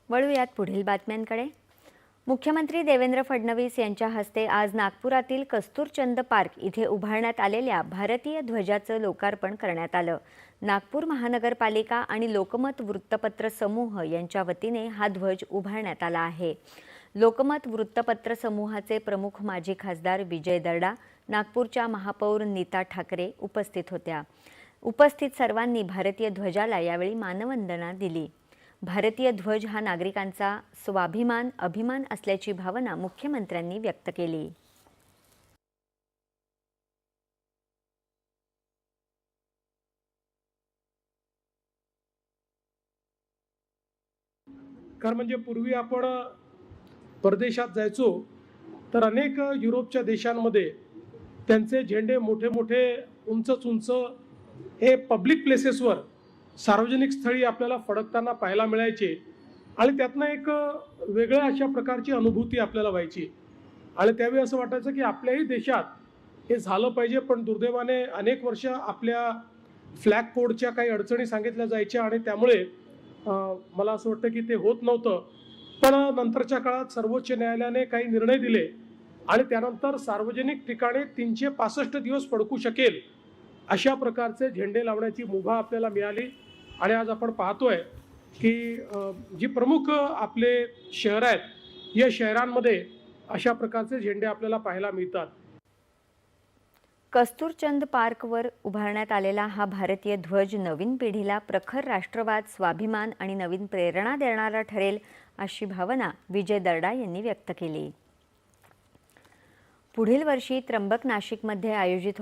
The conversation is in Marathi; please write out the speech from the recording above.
वळूयात पुढील बातम्यांकडे। मुख्यमंत्री देवेंद्र फडणवीस यांच्या हस्ते आज नागपुरातील कस्तूरचंद पार्क इथे उभारण्यात आलेल्या भारतीय ध्वजाचं लोकार्पण करण्यात आलं। नागपूर महानगरपालिका आणि लोकमत वृत्तपत्र समूह यांच्या वतीने हा ध्वज उभारण्यात आला आहे। लोकमत वृत्तपत्र समूहाचे प्रमुख माजी खासदार विजय दर्डा, नागपूरच्या महापौर नीता ठाकरे उपस्थित होत्या। उपस्थित सर्वांनी भारतीय ध्वजाला यावेळी मानवंदना दिली। भारतीय ध्वज हा नागरिकांचा स्वाभिमान, अभिमान असल्याची भावना मुख्यमंत्र्यांनी व्यक्त केली। कारण म्हणजे पूर्वी आपण परदेशात जायचो तर अनेक युरोपच्या देशांमध्ये त्यांचे झेंडे मोठे मोठे उंच हे पब्लिक प्लेसेसवर सार्वजनिक स्थळी आपल्याला फडकताना पाहायला मिळायचे आणि त्यातनं एक वेगळ्या अशा प्रकारची अनुभूती आपल्याला व्हायची आणि त्यावेळी असं वाटायचं की आपल्याही देशात हे झालं पाहिजे। पण दुर्दैवाने अनेक वर्ष आपल्या फ्लॅग कोडच्या काही अडचणी सांगितल्या जायच्या आणि त्यामुळे मला असं वाटतं की ते होत नव्हतं। पण नंतरच्या काळात सर्वोच्च न्यायालयाने काही निर्णय दिले आणि त्यानंतर सार्वजनिक ठिकाणी 365 दिवस फडकू शकेल अशा प्रकारचे झेंडे लावण्याची मुभा आपल्याला मिळाली आणि आज आपण पाहतोय की जी प्रमुख आपले शहर आहेत या शहरांमध्ये अशा प्रकारचे झेंडे आपल्याला पाहायला मिळतात। कस्तूरचंद पार्कवर उभारण्यात आलेला हा भारतीय ध्वज नवीन पिढीला प्रखर राष्ट्रवाद, स्वाभिमान आणि नवीन प्रेरणा देणारा ठरेल अशी भावना विजय दर्डा यांनी व्यक्त केली। पुढील वर्षी त्र्यंबक नाशिकमध्ये आयोजित